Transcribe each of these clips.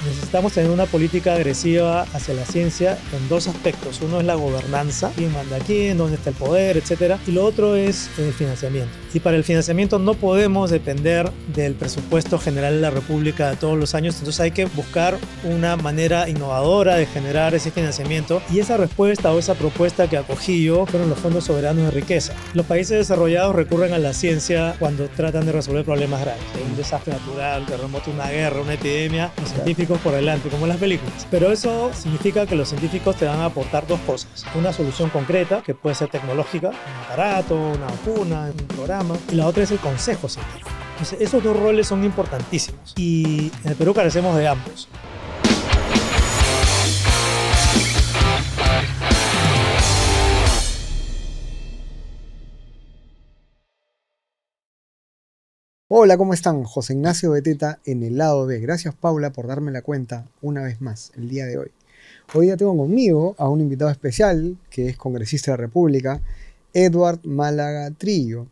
Necesitamos tener una política agresiva hacia la ciencia en dos aspectos. Uno es la gobernanza, quién manda a quién, dónde está el poder, etc. Y lo otro es el financiamiento. Y para el financiamiento no podemos depender del presupuesto general de la República de todos los años, entonces hay que buscar una manera innovadora de generar ese financiamiento. Y esa respuesta o esa propuesta que acogí yo fueron los fondos soberanos de riqueza. Los países desarrollados recurren a la ciencia cuando tratan de resolver problemas graves. Hay un desastre natural, un terremoto, una guerra, una epidemia, los científicos por delante, como en las películas. Pero eso significa que los científicos te van a aportar dos cosas. Una solución concreta, que puede ser tecnológica, un aparato, una vacuna, un programa. Y la otra es el consejo científico. Entonces, esos dos roles son importantísimos. Y en el Perú carecemos de ambos. Hola, ¿cómo están? José Ignacio Beteta en el lado B. Gracias, Paula, por darme la cuenta una vez más el día de hoy. Hoy ya tengo conmigo a un invitado especial, que es congresista de la República, Edward Málaga Trillo.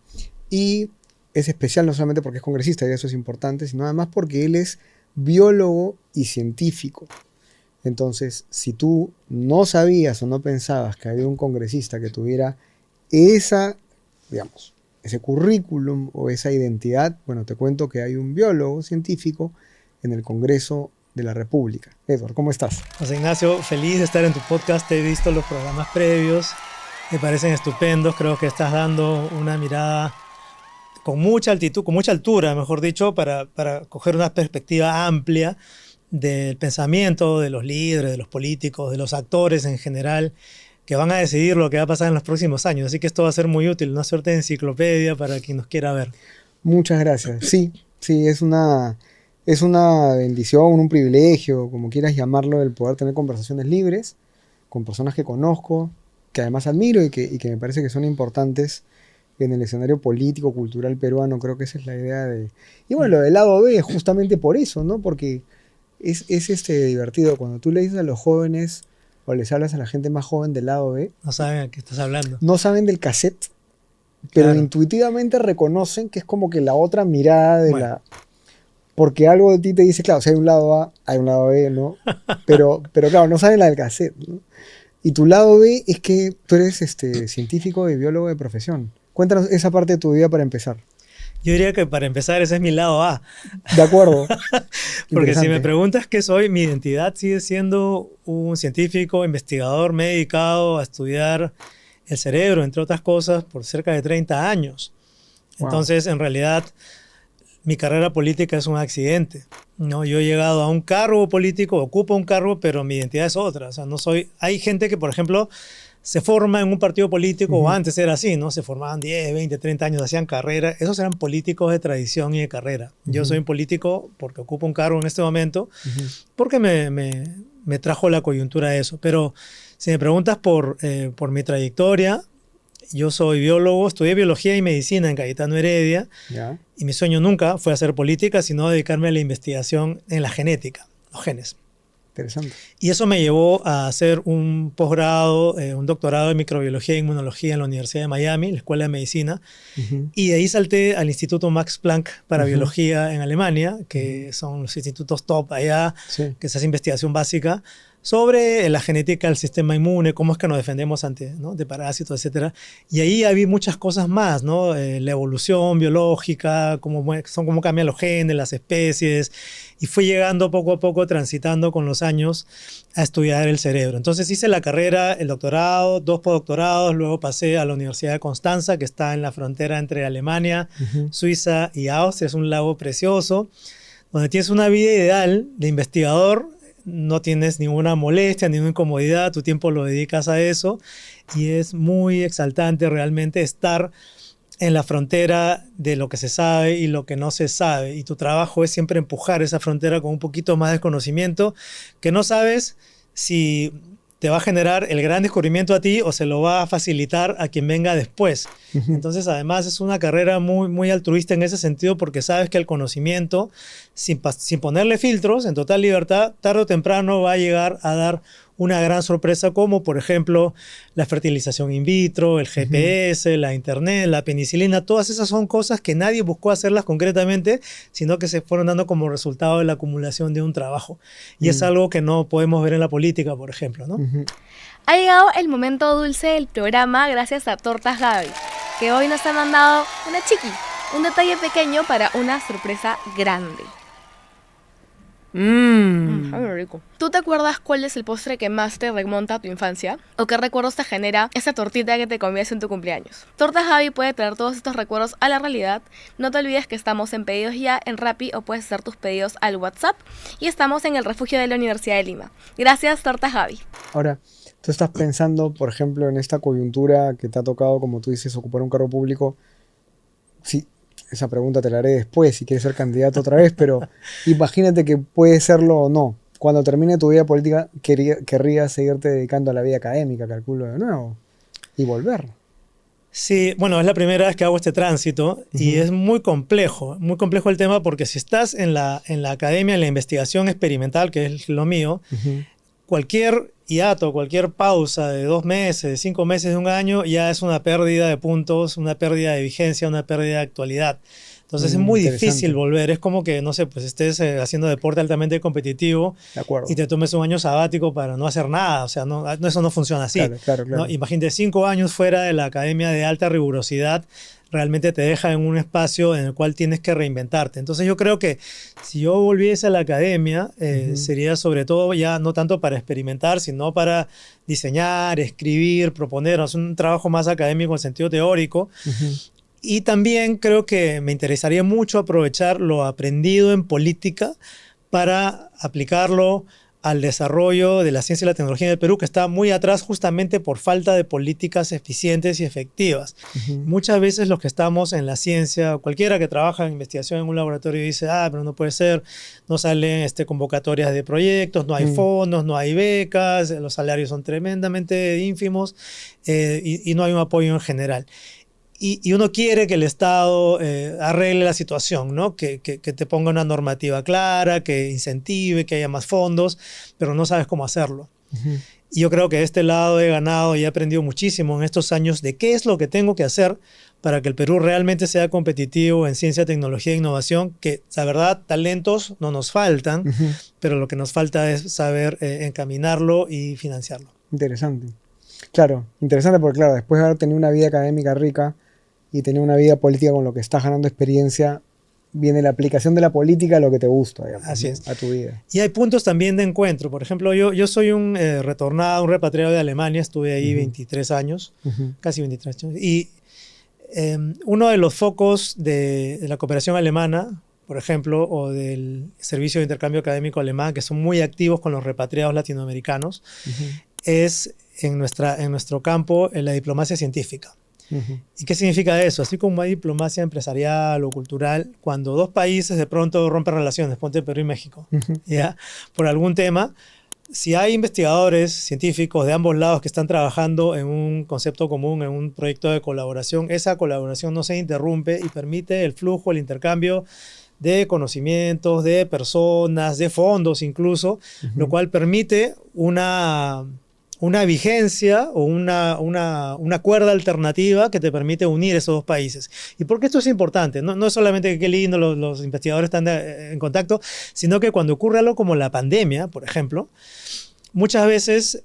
Y es especial no solamente porque es congresista, y eso es importante, sino además porque él es biólogo y científico. Entonces, si tú no sabías o no pensabas que había un congresista que tuviera esa, digamos, ese currículum o esa identidad, bueno, te cuento que hay un biólogo científico en el Congreso de la República. Edward, ¿cómo estás? José Ignacio, feliz de estar en tu podcast. He visto los programas previos, me parecen estupendos. Creo que estás dando una mirada con mucha altitud, con mucha altura, mejor dicho, para coger una perspectiva amplia del pensamiento de los líderes, de los políticos, de los actores en general, que van a decidir lo que va a pasar en los próximos años. Así que esto va a ser muy útil, una suerte de enciclopedia para quien nos quiera ver. Muchas gracias. Sí, es una bendición, un privilegio, como quieras llamarlo, el poder tener conversaciones libres con personas que conozco, que además admiro y que me parece que son importantes en el escenario político, cultural peruano. Creo que esa es la idea de... Y bueno, lo del lado B es justamente por eso, ¿no? Porque es divertido. Cuando tú le dices a los jóvenes o les hablas a la gente más joven del lado B, no saben a qué estás hablando. No saben del cassette, pero claro, intuitivamente reconocen que es como que la otra mirada de la... Porque algo de ti te dice, claro, si hay un lado A, hay un lado B, ¿no? Pero claro, no saben la del cassette, ¿no? Y tu lado B es que tú eres científico y biólogo de profesión. Cuéntanos esa parte de tu vida para empezar. Yo diría que para empezar ese es mi lado A. De acuerdo. Porque si me preguntas qué soy, mi identidad sigue siendo un científico, investigador, me he dedicado a estudiar el cerebro, entre otras cosas, por cerca de 30 años. Wow. Entonces, en realidad, mi carrera política es un accidente, ¿no? Yo he llegado a un cargo político, ocupo un cargo, pero mi identidad es otra. O sea, no soy... Hay gente que, por ejemplo, se forma en un partido político, o antes era así, ¿no? Se formaban 10, 20, 30 años, hacían carrera. Esos eran políticos de tradición y de carrera. Yo soy un político porque ocupo un cargo en este momento, porque me trajo la coyuntura a eso. Pero si me preguntas por mi trayectoria, yo soy biólogo, estudié biología y medicina en Cayetano Heredia, y mi sueño nunca fue hacer política, sino dedicarme a la investigación en la genética, los genes. Interesante. Y eso me llevó a hacer un posgrado, un doctorado en microbiología e inmunología en la Universidad de Miami, la Escuela de Medicina. Y de ahí salté al Instituto Max Planck para biología en Alemania, que son los institutos top allá, que se hace investigación básica sobre la genética del sistema inmune, cómo es que nos defendemos de parásitos, etc. Y ahí había muchas cosas más, ¿no? La evolución biológica, cómo cambian los genes, las especies, y fui llegando poco a poco, transitando con los años a estudiar el cerebro. Entonces hice la carrera, el doctorado, 2 postdoctorados, luego pasé a la Universidad de Constanza, que está en la frontera entre Alemania, Suiza y Austria. Es un lago precioso, donde tienes una vida ideal de investigador. No tienes ninguna molestia, ninguna incomodidad, tu tiempo lo dedicas a eso, y es muy exaltante realmente estar en la frontera de lo que se sabe y lo que no se sabe, y tu trabajo es siempre empujar esa frontera con un poquito más de conocimiento que no sabes si te va a generar el gran descubrimiento a ti o se lo va a facilitar a quien venga después. Entonces, además, es una carrera muy, muy altruista en ese sentido, porque sabes que el conocimiento, sin ponerle filtros, en total libertad, tarde o temprano va a llegar a dar una gran sorpresa como, por ejemplo, la fertilización in vitro, el GPS, la internet, la penicilina. Todas esas son cosas que nadie buscó hacerlas concretamente, sino que se fueron dando como resultado de la acumulación de un trabajo. Y es algo que no podemos ver en la política, por ejemplo, ¿no? Ha llegado el momento dulce del programa gracias a Tortas Gaby, que hoy nos ha mandado una chiqui, un detalle pequeño para una sorpresa grande. Muy rico. ¿Tú te acuerdas cuál es el postre que más te remonta a tu infancia? ¿O qué recuerdos te genera esa tortita que te comías en tu cumpleaños? Tortas Gaby puede traer todos estos recuerdos a la realidad. No te olvides que estamos en Pedidos Ya en Rappi o puedes hacer tus pedidos al WhatsApp. Y estamos en el refugio de la Universidad de Lima. Gracias, Tortas Gaby. Ahora, tú estás pensando, por ejemplo, en esta coyuntura que te ha tocado, como tú dices, ocupar un cargo público. Sí, esa pregunta te la haré después, si quieres ser candidato otra vez, pero imagínate que puede serlo o no. Cuando termine tu vida política, querrías seguirte dedicando a la vida académica, calculo de nuevo, y volver. Sí, bueno, es la primera vez que hago este tránsito y es muy complejo el tema porque si estás en la academia, en la investigación experimental, que es lo mío, cualquier hiato, cualquier pausa de 2 meses, de 5 meses, de un año, ya es una pérdida de puntos, una pérdida de vigencia, una pérdida de actualidad. Entonces es muy difícil volver. Es como que, no sé, pues estés haciendo deporte altamente competitivo y te tomes un año sabático para no hacer nada. O sea, eso no funciona así. Claro. ¿No? Imagínate 5 años fuera de la academia de alta rigurosidad, realmente te deja en un espacio en el cual tienes que reinventarte. Entonces yo creo que si yo volviese a la academia, sería sobre todo ya no tanto para experimentar, sino para diseñar, escribir, proponer, hacer un trabajo más académico en sentido teórico. Y también creo que me interesaría mucho aprovechar lo aprendido en política para aplicarlo al desarrollo de la ciencia y la tecnología en el Perú, que está muy atrás justamente por falta de políticas eficientes y efectivas. Muchas veces los que estamos en la ciencia, cualquiera que trabaja en investigación en un laboratorio dice, pero no puede ser, no salen convocatorias de proyectos, no hay fondos, no hay becas, los salarios son tremendamente ínfimos y no hay un apoyo en general. Y uno quiere que el Estado arregle la situación, ¿no? Que te ponga una normativa clara, que incentive, que haya más fondos, pero no sabes cómo hacerlo. Y yo creo que de este lado he ganado y he aprendido muchísimo en estos años de qué es lo que tengo que hacer para que el Perú realmente sea competitivo en ciencia, tecnología e innovación, que la verdad talentos no nos faltan, pero lo que nos falta es saber encaminarlo y financiarlo. Interesante. Claro, interesante porque claro, después de haber tenido una vida académica rica y tener una vida política con lo que estás ganando experiencia, viene la aplicación de la política a lo que te gusta, digamos, así es. A tu vida. Y hay puntos también de encuentro. Por ejemplo, yo soy un retornado, un repatriado de Alemania, estuve ahí 23 años, casi 23 años, y uno de los focos de la cooperación alemana, por ejemplo, o del Servicio de Intercambio Académico Alemán, que son muy activos con los repatriados latinoamericanos, es en nuestro campo en la diplomacia científica. ¿Y qué significa eso? Así como hay diplomacia empresarial o cultural, cuando 2 países de pronto rompen relaciones, ponte Perú y México, ¿ya? Por algún tema, si hay investigadores científicos de ambos lados que están trabajando en un concepto común, en un proyecto de colaboración, esa colaboración no se interrumpe y permite el flujo, el intercambio de conocimientos, de personas, de fondos incluso, lo cual permite una vigencia o una cuerda alternativa que te permite unir esos 2 países. ¿Y por qué esto es importante? No es solamente que qué lindo los investigadores están en contacto, sino que cuando ocurre algo como la pandemia, por ejemplo, muchas veces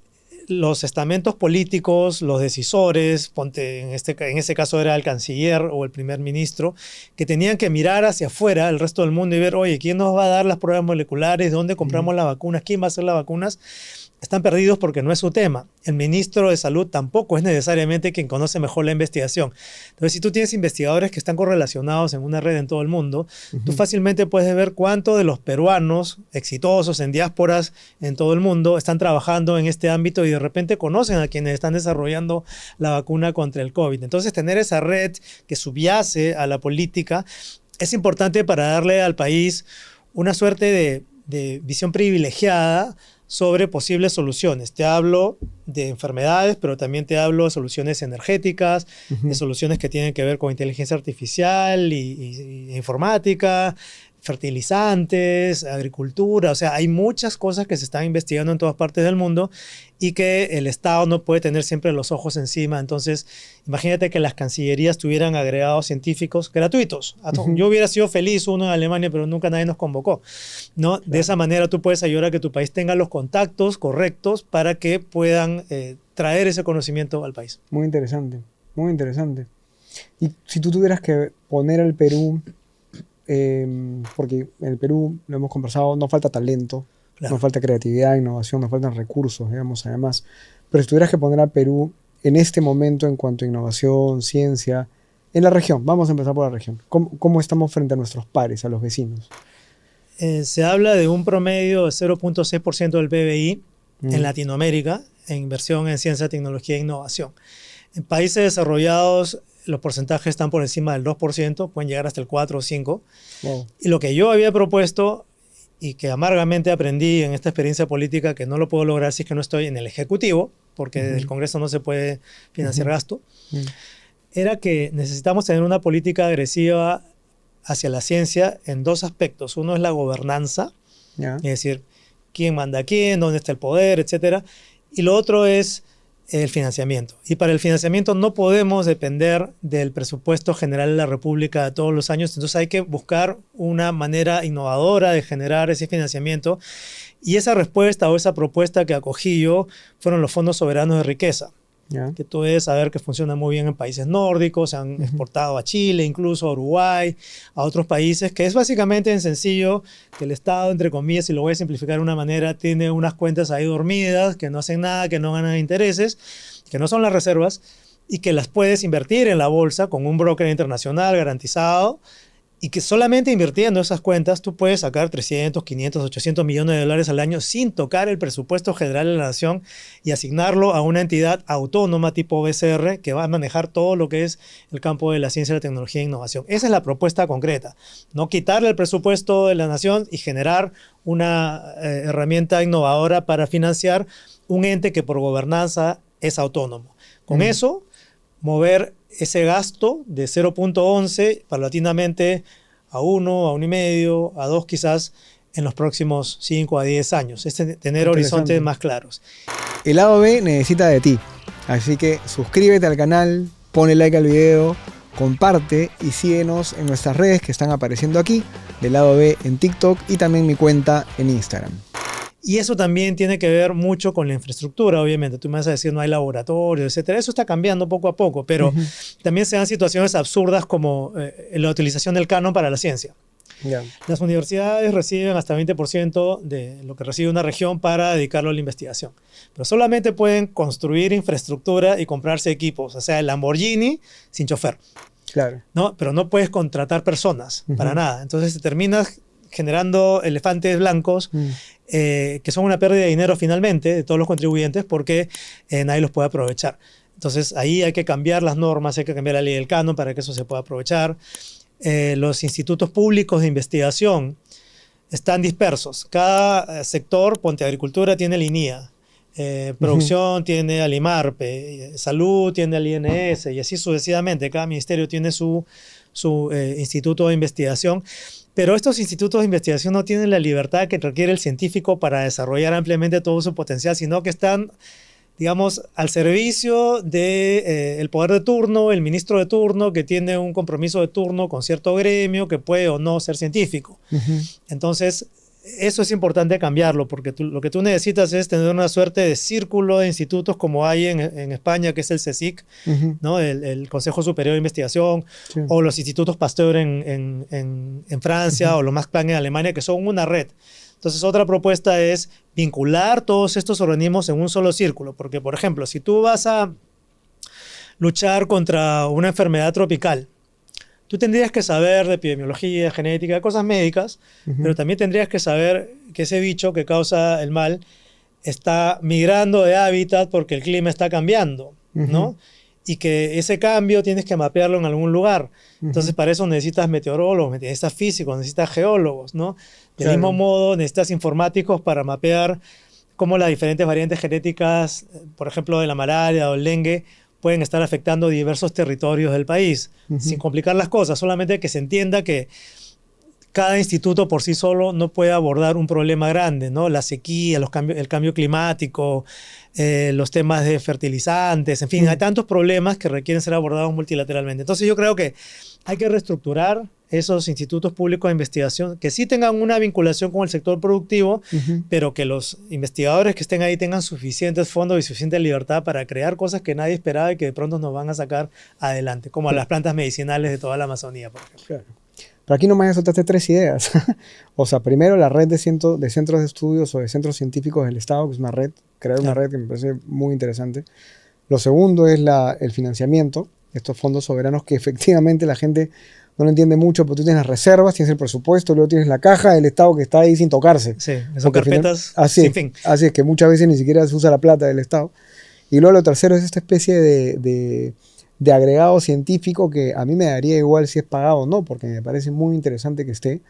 los estamentos políticos, los decisores, ponte en ese caso era el canciller o el primer ministro, que tenían que mirar hacia afuera, el resto del mundo, y ver, oye, ¿quién nos va a dar las pruebas moleculares? ¿Dónde compramos las vacunas? ¿Quién va a hacer las vacunas? Están perdidos porque no es su tema. El ministro de Salud tampoco es necesariamente quien conoce mejor la investigación. Entonces, si tú tienes investigadores que están correlacionados en una red en todo el mundo, tú fácilmente puedes ver cuántos de los peruanos exitosos en diásporas en todo el mundo están trabajando en este ámbito y de repente conocen a quienes están desarrollando la vacuna contra el COVID. Entonces, tener esa red que subyace a la política es importante para darle al país una suerte de visión privilegiada sobre posibles soluciones. Te hablo de enfermedades, pero también te hablo de soluciones energéticas, de soluciones que tienen que ver con inteligencia artificial y informática, fertilizantes, agricultura, o sea, hay muchas cosas que se están investigando en todas partes del mundo y que el Estado no puede tener siempre los ojos encima. Entonces, imagínate que las cancillerías tuvieran agregados científicos gratuitos. Yo hubiera sido feliz uno en Alemania, pero nunca nadie nos convocó, ¿no? Claro. De esa manera tú puedes ayudar a que tu país tenga los contactos correctos para que puedan traer ese conocimiento al país. Muy interesante, muy interesante. Y si tú tuvieras que poner al Perú, porque en el Perú, lo hemos conversado, no falta talento, claro, no falta creatividad, innovación, no faltan recursos, digamos, además. Pero si tuvieras que poner al Perú en este momento en cuanto a innovación, ciencia, en la región, vamos a empezar por la región, ¿cómo estamos frente a nuestros pares, a los vecinos? Se habla de un promedio de 0.6% del PBI en Latinoamérica en inversión en ciencia, tecnología e innovación. En países desarrollados los porcentajes están por encima del 2%, pueden llegar hasta el 4 o 5%. Wow. Y lo que yo había propuesto y que amargamente aprendí en esta experiencia política, que no lo puedo lograr si es que no estoy en el Ejecutivo, porque desde el Congreso no se puede financiar gasto, era que necesitamos tener una política agresiva hacia la ciencia en dos aspectos. Uno es la gobernanza, es decir, quién manda a quién, dónde está el poder, etc. Y lo otro es el financiamiento. Y para el financiamiento no podemos depender del presupuesto general de la República de todos los años, entonces hay que buscar una manera innovadora de generar ese financiamiento. Y esa respuesta o esa propuesta que acogí yo fueron los fondos soberanos de riqueza. Que tú debes saber que funcionan muy bien en países nórdicos, se han exportado a Chile, incluso a Uruguay, a otros países, que es básicamente en sencillo que el Estado, entre comillas, si lo voy a simplificar de una manera, tiene unas cuentas ahí dormidas, que no hacen nada, que no ganan intereses, que no son las reservas, y que las puedes invertir en la bolsa con un broker internacional garantizado, y que solamente invirtiendo esas cuentas tú puedes sacar 300, 500, 800 millones de dólares al año sin tocar el presupuesto general de la nación y asignarlo a una entidad autónoma tipo BCR que va a manejar todo lo que es el campo de la ciencia, la tecnología e innovación. Esa es la propuesta concreta. No quitarle el presupuesto de la nación y generar una herramienta innovadora para financiar un ente que por gobernanza es autónomo. Con eso, mover ese gasto de 0.11 paulatinamente a 1, a 1,5, a 2 quizás en los próximos 5 a 10 años. Es tener horizontes más claros. El lado B necesita de ti, así que suscríbete al canal, ponle like al video, comparte y síguenos en nuestras redes que están apareciendo aquí, del lado B en TikTok y también mi cuenta en Instagram. Y eso también tiene que ver mucho con la infraestructura, obviamente. Tú me vas a decir, no hay laboratorios, etcétera. Eso está cambiando poco a poco, pero también se dan situaciones absurdas como la utilización del canon para la ciencia. Las universidades reciben hasta 20% de lo que recibe una región para dedicarlo a la investigación. Pero solamente pueden construir infraestructura y comprarse equipos, o sea, el Lamborghini sin chofer. Claro. ¿No? Pero no puedes contratar personas para nada. Entonces te terminas generando elefantes blancos que son una pérdida de dinero finalmente de todos los contribuyentes porque nadie los puede aprovechar. Entonces ahí hay que cambiar las normas, hay que cambiar la ley del canon para que eso se pueda aprovechar. Los institutos públicos de investigación están dispersos. Cada sector, ponte agricultura, tiene el INIA, producción tiene al IMARPE, salud tiene al INS y así sucesivamente. Cada ministerio tiene su instituto de investigación. Pero estos institutos de investigación no tienen la libertad que requiere el científico para desarrollar ampliamente todo su potencial, sino que están, digamos, al servicio del poder de turno, el ministro de turno, que tiene un compromiso de turno con cierto gremio, que puede o no ser científico. Entonces, eso es importante cambiarlo, porque lo que tú necesitas es tener una suerte de círculo de institutos como hay en España, que es el CSIC, ¿no? el Consejo Superior de Investigación, o los institutos Pasteur en Francia, o los Max Planck en Alemania, que son una red. Entonces, otra propuesta es vincular todos estos organismos en un solo círculo, porque, por ejemplo, si tú vas a luchar contra una enfermedad tropical, tú tendrías que saber de epidemiología, genética, de cosas médicas, pero también tendrías que saber que ese bicho que causa el mal está migrando de hábitat porque el clima está cambiando, ¿no? Y que ese cambio tienes que mapearlo en algún lugar. Entonces, para eso necesitas meteorólogos, necesitas físicos, necesitas geólogos, ¿no? Del mismo modo, necesitas informáticos para mapear cómo las diferentes variantes genéticas, por ejemplo, de la malaria o el dengue, pueden estar afectando diversos territorios del país, sin complicar las cosas, solamente que se entienda que cada instituto por sí solo no puede abordar un problema grande, ¿no? La sequía, el cambio climático, los temas de fertilizantes, en fin, hay tantos problemas que requieren ser abordados multilateralmente. Entonces yo creo que hay que reestructurar esos institutos públicos de investigación que sí tengan una vinculación con el sector productivo, pero que los investigadores que estén ahí tengan suficientes fondos y suficiente libertad para crear cosas que nadie esperaba y que de pronto nos van a sacar adelante, como las plantas medicinales de toda la Amazonía, por ejemplo. Claro. Pero aquí nomás soltaste 3 ideas. O sea, primero la red de centros de estudios o de centros científicos del Estado, que es una red, crear una red que me parece muy interesante. Lo segundo es el financiamiento, estos fondos soberanos que efectivamente la gente no lo entiende mucho, pero tú tienes las reservas, tienes el presupuesto, luego tienes la caja del Estado que está ahí sin tocarse. Sí, son carpetas sin fin. Así es, que muchas veces ni siquiera se usa la plata del Estado. Y luego lo tercero es esta especie de agregado científico que a mí me daría igual si es pagado o no, porque me parece muy interesante que esté.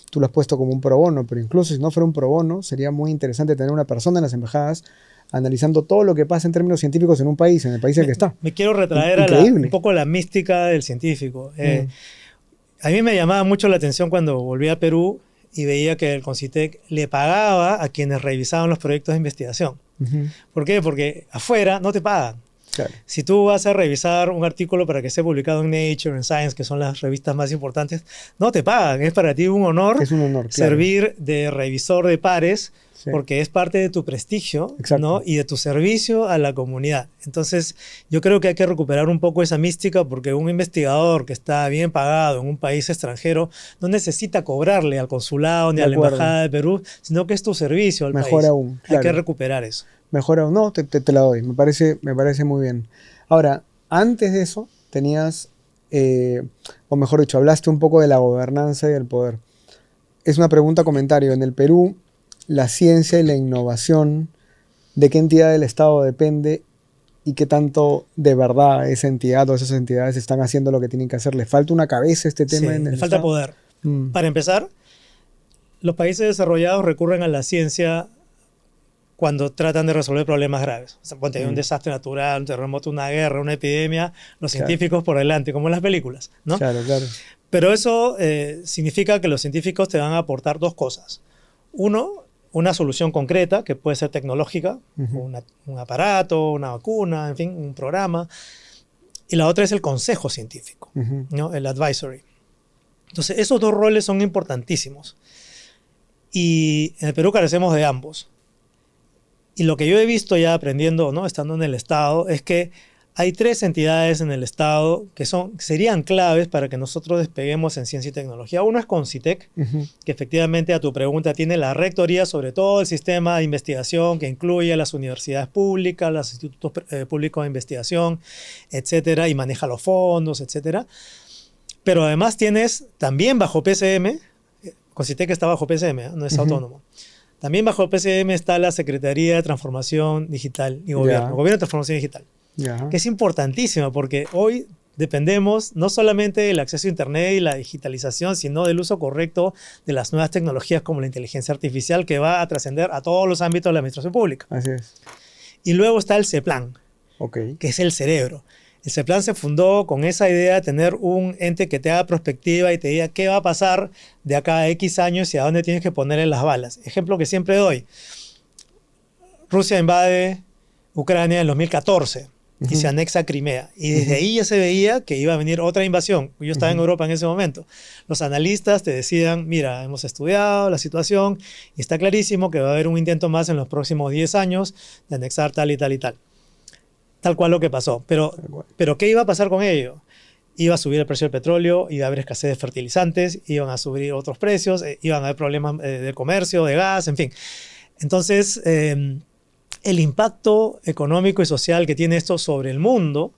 Tú lo has puesto como un pro bono, pero incluso si no fuera un pro bono, sería muy interesante tener una persona en las embajadas analizando todo lo que pasa en términos científicos en un país, en el país en el que está. Me quiero retraer un poco la mística del científico. A mí me llamaba mucho la atención cuando volví a Perú y veía que el CONCITEC le pagaba a quienes revisaban los proyectos de investigación. ¿Por qué? Porque afuera no te pagan. Claro. Si tú vas a revisar un artículo para que esté publicado en Nature, en Science, que son las revistas más importantes, no te pagan. Es para ti un honor, servir de revisor de pares, porque es parte de tu prestigio, ¿no? Y de tu servicio a la comunidad. Entonces, yo creo que hay que recuperar un poco esa mística, porque un investigador que está bien pagado en un país extranjero no necesita cobrarle al consulado ni a la embajada de Perú, sino que es tu servicio al país. Mejor aún. Hay que recuperar eso. Mejor aún. No, te la doy. Me parece muy bien. Ahora, antes de eso, tenías, o mejor dicho, hablaste un poco de la gobernanza y del poder. Es una pregunta comentario. En el Perú, la ciencia y la innovación, ¿de qué entidad del Estado depende y qué tanto de verdad esa entidad o esas entidades están haciendo lo que tienen que hacer? ¿Le falta una cabeza a este tema en el le falta Estado? Poder. Para empezar, los países desarrollados recurren a la ciencia cuando tratan de resolver problemas graves. O sea, cuando hay un desastre natural, un terremoto, una guerra, una epidemia, los científicos por delante, como en las películas, ¿no? Claro. Pero eso significa que los científicos te van a aportar dos cosas. Uno, una solución concreta, que puede ser tecnológica, un aparato, una vacuna, en fin, un programa. Y la otra es el consejo científico, ¿no? El advisory. Entonces, esos dos roles son importantísimos. Y en el Perú carecemos de ambos. Y lo que yo he visto ya aprendiendo, ¿no? Estando en el Estado, es que hay 3 entidades en el Estado que serían claves para que nosotros despeguemos en ciencia y tecnología. Uno es CONCITEC, que efectivamente a tu pregunta tiene la rectoría sobre todo el sistema de investigación que incluye a las universidades públicas, los institutos públicos de investigación, etcétera, y maneja los fondos, etcétera. Pero además tienes también bajo PCM, CONCITEC está bajo PCM, no es autónomo. También bajo PCM está la Secretaría de Transformación Digital y Gobierno, Gobierno de Transformación Digital, que es importantísima porque hoy dependemos no solamente del acceso a Internet y la digitalización, sino del uso correcto de las nuevas tecnologías como la inteligencia artificial, que va a trascender a todos los ámbitos de la administración pública. Así es. Y luego está el CEPLAN, que es el cerebro. El CEPLAN se fundó con esa idea de tener un ente que te haga prospectiva y te diga qué va a pasar de acá a X años y a dónde tienes que ponerle las balas. Ejemplo que siempre doy. Rusia invade Ucrania en 2014 y se anexa Crimea. Y desde ahí ya se veía que iba a venir otra invasión. Yo estaba en Europa en ese momento. Los analistas te decían, mira, hemos estudiado la situación y está clarísimo que va a haber un intento más en los próximos 10 años de anexar tal y tal y tal. Tal cual lo que pasó. Pero ¿qué iba a pasar con ello? Iba a subir el precio del petróleo, iba a haber escasez de fertilizantes, iban a subir otros precios, iban a haber problemas de comercio, de gas, en fin. Entonces, el impacto económico y social que tiene esto sobre el mundo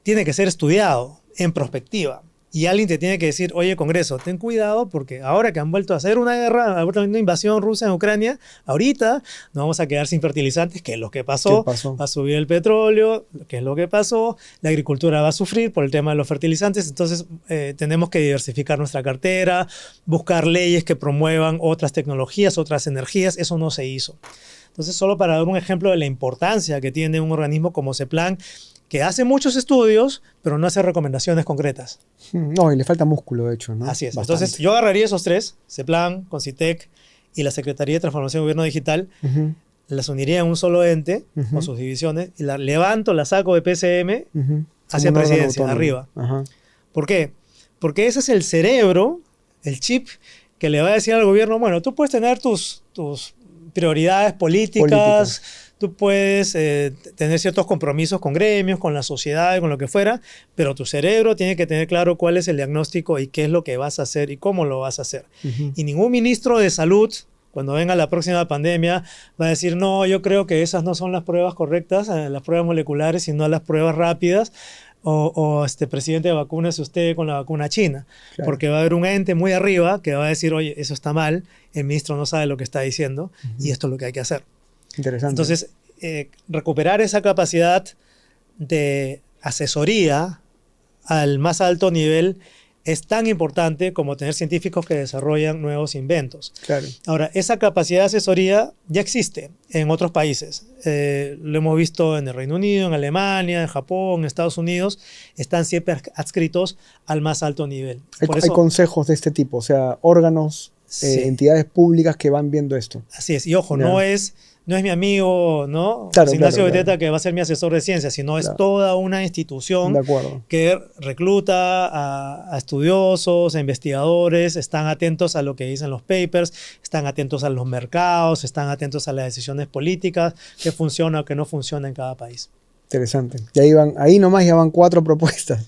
tiene que ser estudiado en perspectiva. Y alguien te tiene que decir, oye, Congreso, ten cuidado porque ahora que han vuelto a hacer una guerra, una invasión rusa en Ucrania, ahorita nos vamos a quedar sin fertilizantes, que es lo que pasó. Va a subir el petróleo, que es lo que pasó. La agricultura va a sufrir por el tema de los fertilizantes. Entonces, tenemos que diversificar nuestra cartera, buscar leyes que promuevan otras tecnologías, otras energías. Eso no se hizo. Entonces, solo para dar un ejemplo de la importancia que tiene un organismo como CEPLAN, que hace muchos estudios, pero no hace recomendaciones concretas. No, y le falta músculo, de hecho, ¿no? Así es. Bastante. Entonces, yo agarraría esos tres, CEPLAN, CONCITEC y la Secretaría de Transformación y Gobierno Digital, las uniría en un solo ente, con sus divisiones, y la levanto, la saco de PCM hacia presidencia, arriba. ¿Por qué? Porque ese es el cerebro, el chip, que le va a decir al gobierno, bueno, tú puedes tener tus prioridades políticas, tú puedes tener ciertos compromisos con gremios, con la sociedad, con lo que fuera, pero tu cerebro tiene que tener claro cuál es el diagnóstico y qué es lo que vas a hacer y cómo lo vas a hacer. Y ningún ministro de salud, cuando venga la próxima pandemia, va a decir, no, yo creo que esas no son las pruebas correctas, las pruebas moleculares, sino las pruebas rápidas, presidente, vacúnese usted con la vacuna china. Claro. Porque va a haber un ente muy arriba que va a decir, oye, eso está mal, el ministro no sabe lo que está diciendo y esto es lo que hay que hacer. Interesante. Entonces, recuperar esa capacidad de asesoría al más alto nivel es tan importante como tener científicos que desarrollan nuevos inventos. Claro. Ahora, esa capacidad de asesoría ya existe en otros países. Lo hemos visto en el Reino Unido, en Alemania, en Japón, en Estados Unidos. Están siempre adscritos al más alto nivel. Hay consejos de este tipo, o sea, órganos, entidades públicas que van viendo esto. Así es. Y ojo, no es mi amigo, ¿no? Claro, Ignacio Beteta, que va a ser mi asesor de ciencia, sino es toda una institución que recluta a estudiosos, a investigadores, están atentos a lo que dicen los papers, están atentos a los mercados, están atentos a las decisiones políticas, qué funciona o qué no funciona en cada país. Interesante. Y ahí nomás ya van 4 propuestas.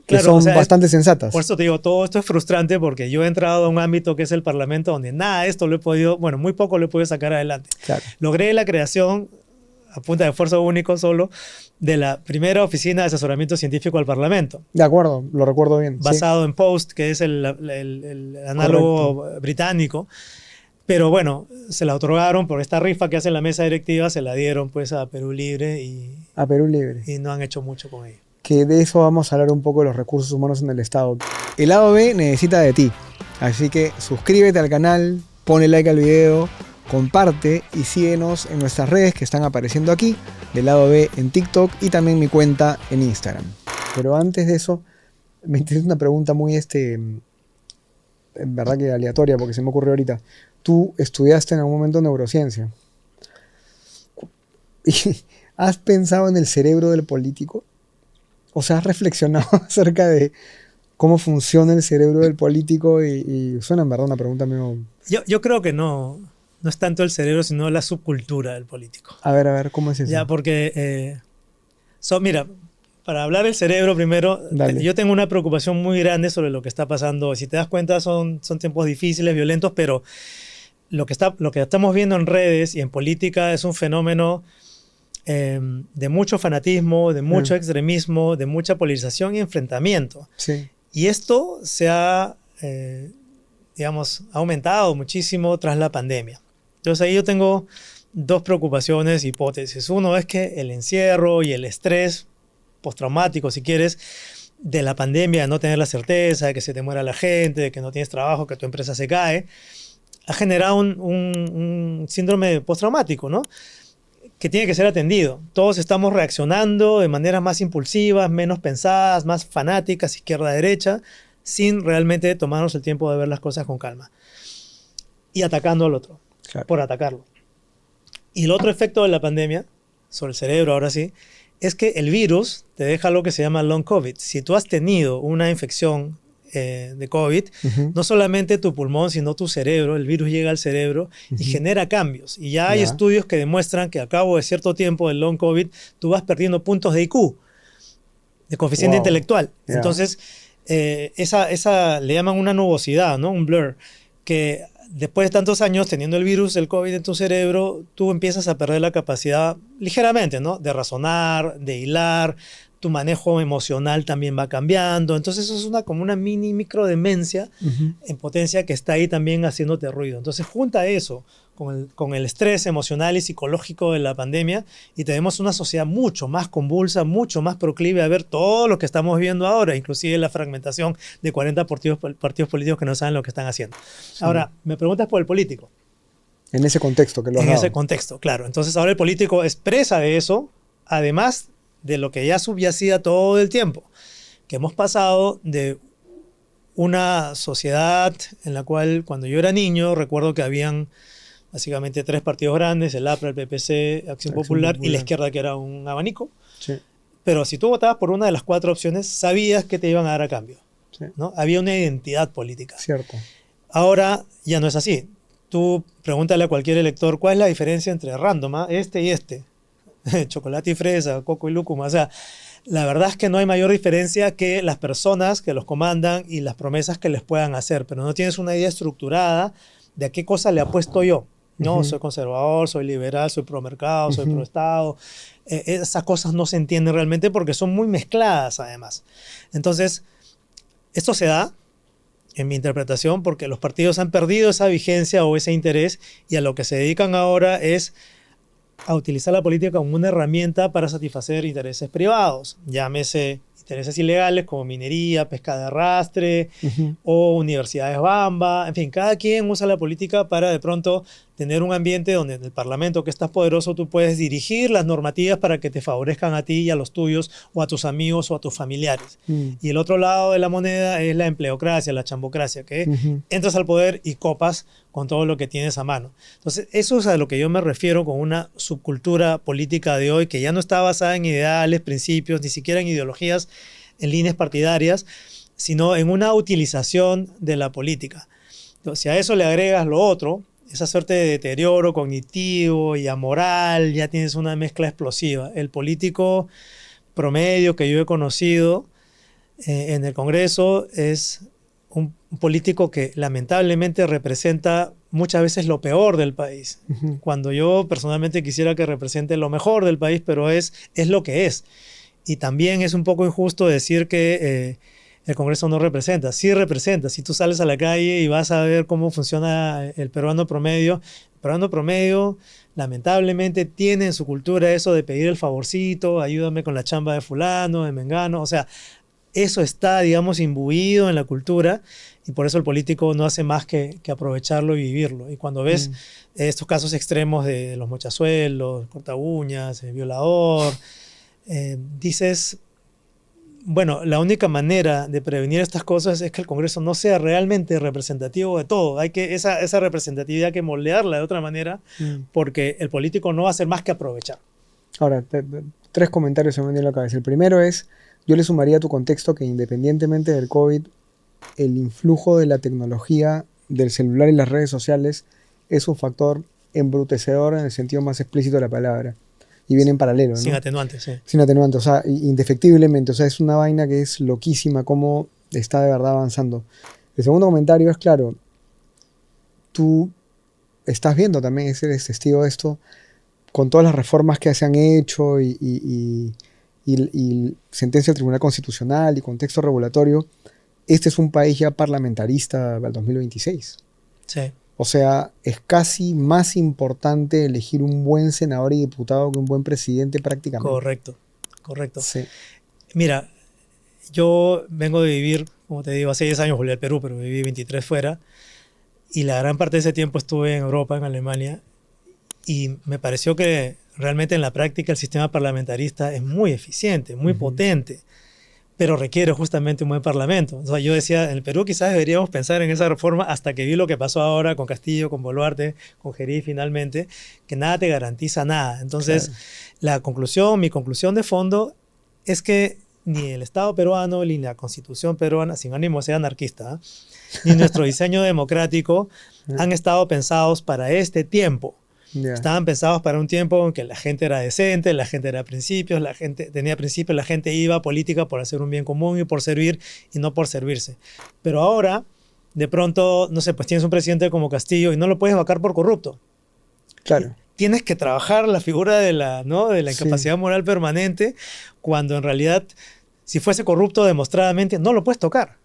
Que son bastante sensatas. Por eso te digo, todo esto es frustrante porque yo he entrado a un ámbito que es el Parlamento donde nada de esto lo he podido, bueno, muy poco lo he podido sacar adelante. Claro. Logré la creación, a punta de esfuerzo único solo, de la primera oficina de asesoramiento científico al Parlamento. De acuerdo, lo recuerdo bien. Basado en POST, que es el análogo británico. Pero bueno, se la otorgaron por esta rifa que hace la mesa directiva, se la dieron pues a Perú Libre y no han hecho mucho con ella. Que de eso vamos a hablar un poco de los recursos humanos en el Estado. El lado B necesita de ti, así que suscríbete al canal, ponle like al video, comparte y síguenos en nuestras redes que están apareciendo aquí, del lado B en TikTok y también mi cuenta en Instagram. Pero antes de eso, me interesa una pregunta muy en verdad que aleatoria porque se me ocurrió ahorita. Tú estudiaste en algún momento neurociencia. ¿Has pensado en el cerebro del político? O sea, ¿has reflexionado acerca de cómo funciona el cerebro del político? Y suena en verdad una pregunta medio... Yo creo que no es tanto el cerebro, sino la subcultura del político. A ver, ¿cómo es eso? Ya, porque... mira, para hablar del cerebro primero, yo tengo una preocupación muy grande sobre lo que está pasando. Si te das cuenta, son tiempos difíciles, violentos, pero lo que estamos viendo en redes y en política es un fenómeno... de mucho fanatismo, de mucho extremismo, de mucha polarización y enfrentamiento. Sí. Y esto se ha, aumentado muchísimo tras la pandemia. Entonces ahí yo tengo 2 preocupaciones, hipótesis. Uno es que el encierro y el estrés postraumático, si quieres, de la pandemia, de no tener la certeza de que se te muera la gente, de que no tienes trabajo, que tu empresa se cae, ha generado un síndrome postraumático, ¿no? Que tiene que ser atendido. Todos estamos reaccionando de maneras más impulsivas, menos pensadas, más fanáticas, izquierda-derecha, sin realmente tomarnos el tiempo de ver las cosas con calma. Y atacando al otro, por atacarlo. Y el otro efecto de la pandemia, sobre el cerebro ahora sí, es que el virus te deja lo que se llama long COVID. Si tú has tenido una infección de COVID, no solamente tu pulmón, sino tu cerebro, el virus llega al cerebro y genera cambios. Y ya hay estudios que demuestran que a cabo de cierto tiempo del long COVID, tú vas perdiendo puntos de IQ, de coeficiente intelectual. Entonces, esa le llaman una nubosidad, ¿no? Un blur, que después de tantos años teniendo el virus, el COVID en tu cerebro, tú empiezas a perder la capacidad ligeramente, ¿no? De razonar, de hilar, tu manejo emocional también va cambiando. Entonces eso es como una micro demencia en potencia que está ahí también haciéndote ruido. Entonces junta eso con el estrés emocional y psicológico de la pandemia y tenemos una sociedad mucho más convulsa, mucho más proclive a ver todo lo que estamos viendo ahora, inclusive la fragmentación de 40 partidos políticos que no saben lo que están haciendo. Sí. Ahora, me preguntas por el político. En ese contexto que lo has dado. En ese contexto, claro. Entonces ahora el político es presa de eso, además de lo que ya subyacía todo el tiempo, que hemos pasado de una sociedad en la cual cuando yo era niño recuerdo que habían básicamente 3 partidos grandes, el APRA, el PPC, Acción Popular y la izquierda, que era un abanico. Sí. Pero si tú votabas por una de las 4 opciones, sabías que te iban a dar a cambio. Sí. ¿No? Había una identidad política. Cierto. Ahora ya no es así. Tú pregúntale a cualquier elector cuál es la diferencia entre random, este y este. Chocolate y fresa, coco y lúcuma. O sea, la verdad es que no hay mayor diferencia que las personas que los comandan y las promesas que les puedan hacer, pero no tienes una idea estructurada de a qué cosa le apuesto yo. No, soy conservador, soy liberal, soy pro mercado, soy pro Estado. Esas cosas no se entienden realmente porque son muy mezcladas además. Entonces, esto se da, en mi interpretación, porque los partidos han perdido esa vigencia o ese interés y a lo que se dedican ahora es a utilizar la política como una herramienta para satisfacer intereses privados, llámese intereses ilegales como minería, pesca de arrastre o universidades bamba, en fin, cada quien usa la política para de pronto tener un ambiente donde en el Parlamento, que estás poderoso, tú puedes dirigir las normativas para que te favorezcan a ti y a los tuyos o a tus amigos o a tus familiares. Y el otro lado de la moneda es la empleocracia, la chambocracia, que entras al poder y copas con todo lo que tienes a mano. Entonces, eso es a lo que yo me refiero con una subcultura política de hoy que ya no está basada en ideales, principios, ni siquiera en ideologías, en líneas partidarias, sino en una utilización de la política. Entonces, si a eso le agregas lo otro, esa suerte de deterioro cognitivo y amoral, ya tienes una mezcla explosiva. El político promedio que yo he conocido en el Congreso es un político que lamentablemente representa muchas veces lo peor del país. Cuando yo personalmente quisiera que represente lo mejor del país, pero es lo que es. Y también es un poco injusto decir que el Congreso no representa. Sí representa. Si tú sales a la calle y vas a ver cómo funciona el peruano promedio lamentablemente tiene en su cultura eso de pedir el favorcito, ayúdame con la chamba de fulano, de mengano. O sea, eso está, digamos, imbuido en la cultura y por eso el político no hace más que aprovecharlo y vivirlo. Y cuando ves estos casos extremos de los mochazuelos, corta uñas, el violador, dices, bueno, la única manera de prevenir estas cosas es que el Congreso no sea realmente representativo de todo. Esa representatividad hay que moldearla de otra manera porque el político no va a hacer más que aprovechar. Ahora, 3 comentarios se me vienen a la cabeza. El primero es, yo le sumaría a tu contexto que independientemente del COVID, el influjo de la tecnología, del celular y las redes sociales es un factor embrutecedor en el sentido más explícito de la palabra. Y viene en paralelo, ¿no? Sin atenuantes, sí. Sin atenuantes, o sea, indefectiblemente. O sea, es una vaina que es loquísima cómo está de verdad avanzando. El segundo comentario es, claro, tú estás viendo también, eres testigo de esto, con todas las reformas que se han hecho y sentencia del Tribunal Constitucional y contexto regulatorio, este es un país ya parlamentarista al 2026. Sí. O sea, es casi más importante elegir un buen senador y diputado que un buen presidente prácticamente. Correcto. Sí. Mira, yo vengo de vivir, como te digo, hace 10 años volví al Perú, pero viví 23 fuera. Y la gran parte de ese tiempo estuve en Europa, en Alemania. Y me pareció que realmente en la práctica el sistema parlamentarista es muy eficiente, muy potente. Pero requiere justamente un buen parlamento. O sea, yo decía, en el Perú quizás deberíamos pensar en esa reforma hasta que vi lo que pasó ahora con Castillo, con Boluarte, con Gerí finalmente, que nada te garantiza nada. Entonces, mi conclusión de fondo es que ni el Estado peruano, ni la Constitución peruana, sin ánimo de ser anarquista, ni nuestro diseño democrático han estado pensados para este tiempo. Estaban pensados para un tiempo en que la gente era decente, la gente era principios, la gente tenía principios, la gente iba a política por hacer un bien común y por servir y no por servirse. Pero ahora, de pronto, no sé, pues tienes un presidente como Castillo y no lo puedes vacar por corrupto. Claro. Tienes que trabajar la figura de la incapacidad moral permanente cuando en realidad, si fuese corrupto demostradamente, no lo puedes tocar.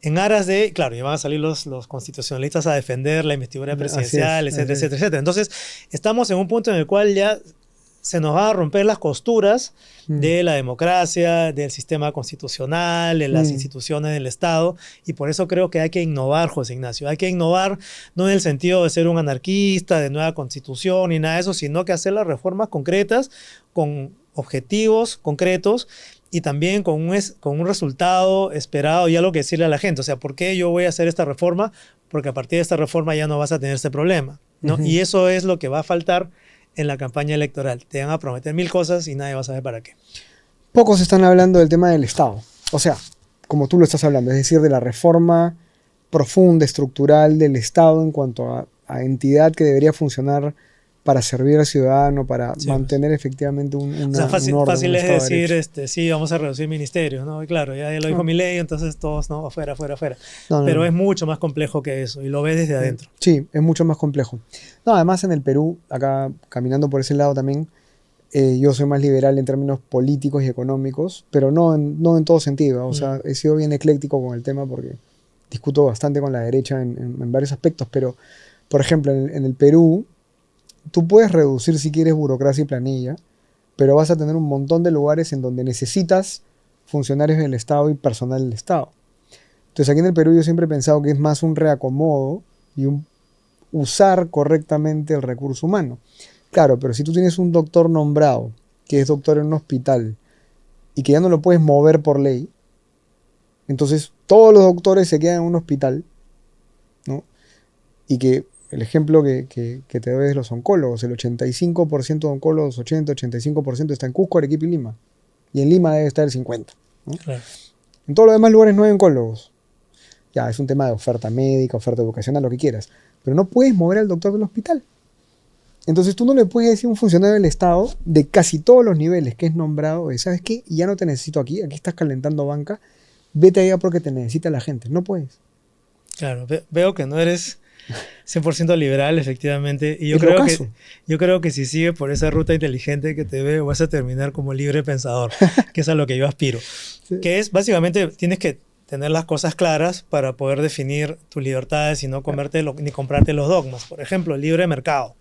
En aras de, claro, ya van a salir los constitucionalistas a defender la investidura presidencial, etcétera. Entonces, estamos en un punto en el cual ya se nos van a romper las costuras de la democracia, del sistema constitucional, de las instituciones del Estado, y por eso creo que hay que innovar, José Ignacio. Hay que innovar no en el sentido de ser un anarquista, de nueva constitución, ni nada de eso, sino que hacer las reformas concretas con objetivos concretos y también con un resultado esperado y algo que decirle a la gente. O sea, ¿por qué yo voy a hacer esta reforma? Porque a partir de esta reforma ya no vas a tener este problema, ¿no? Y eso es lo que va a faltar en la campaña electoral. Te van a prometer 1000 cosas y nadie va a saber para qué. Pocos están hablando del tema del Estado. O sea, como tú lo estás hablando, es decir, de la reforma profunda, estructural del Estado en cuanto a entidad que debería funcionar para servir al ciudadano, para mantener efectivamente un orden. Fácil es decir, de sí, vamos a reducir ministerios, ¿no? Y claro, ya lo dijo Milei, entonces todos, ¿no? Afuera. No, Pero es mucho más complejo que eso, y lo ves desde adentro. Sí, es mucho más complejo. No, además en el Perú, acá caminando por ese lado también, yo soy más liberal en términos políticos y económicos, pero no en todo sentido. O sea, he sido bien ecléctico con el tema porque discuto bastante con la derecha en varios aspectos, pero, por ejemplo, en el Perú, tú puedes reducir si quieres burocracia y planilla, pero vas a tener un montón de lugares en donde necesitas funcionarios del Estado y personal del Estado. Entonces aquí en el Perú yo siempre he pensado que es más un reacomodo y un usar correctamente el recurso humano. Claro, pero si tú tienes un doctor nombrado, que es doctor en un hospital, y que ya no lo puedes mover por ley, entonces todos los doctores se quedan en un hospital, ¿no? Y que el ejemplo que te doy es de los oncólogos. El 85% de oncólogos, 85% está en Cusco, Arequipa y Lima. Y en Lima debe estar el 50%, ¿no? Claro. En todos los demás lugares no hay oncólogos. Ya, es un tema de oferta médica, oferta educacional, lo que quieras. Pero no puedes mover al doctor del hospital. Entonces tú no le puedes decir a un funcionario del Estado de casi todos los niveles que es nombrado, ¿sabes qué? Ya no te necesito aquí estás calentando banca, vete allá porque te necesita la gente. No puedes. Claro, veo que no eres 100% liberal, efectivamente. Y yo creo que si sigues por esa ruta inteligente que te veo, vas a terminar como libre pensador, que es a lo que yo aspiro. Sí. Que es, básicamente, tienes que tener las cosas claras para poder definir tus libertades y no ni comprarte los dogmas. Por ejemplo, el libre mercado.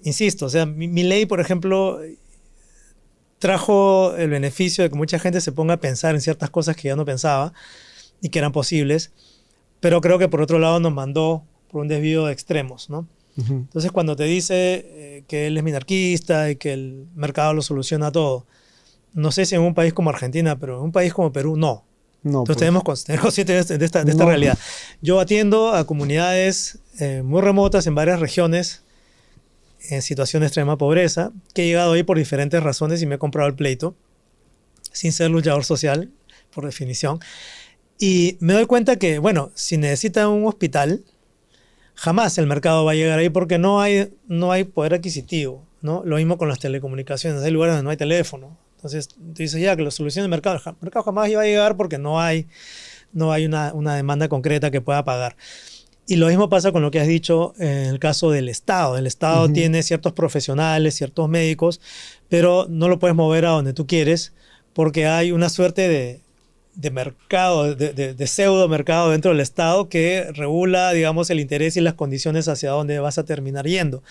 Insisto, o sea, mi ley, por ejemplo, trajo el beneficio de que mucha gente se ponga a pensar en ciertas cosas que ya no pensaba y que eran posibles, pero creo que por otro lado nos mandó por un desvío de extremos, ¿no? Entonces, cuando te dice que él es minarquista y que el mercado lo soluciona todo, no sé si en un país como Argentina, pero en un país como Perú, no. Entonces tenemos conscientes de esta realidad. Yo atiendo a comunidades muy remotas en varias regiones en situación de extrema pobreza, que he llegado ahí por diferentes razones y me he comprado el pleito, sin ser luchador social, por definición. Y me doy cuenta que, bueno, si necesitan un hospital, jamás el mercado va a llegar ahí porque no hay poder adquisitivo, ¿no? Lo mismo con las telecomunicaciones. Hay lugares donde no hay teléfono. Entonces, tú dices ya que la solución del mercado, el mercado jamás iba a llegar porque no hay una demanda concreta que pueda pagar. Y lo mismo pasa con lo que has dicho en el caso del Estado. El Estado tiene ciertos profesionales, ciertos médicos, pero no lo puedes mover a donde tú quieres porque hay una suerte de mercado, de pseudo mercado dentro del Estado que regula, digamos, el interés y las condiciones hacia dónde vas a terminar yendo.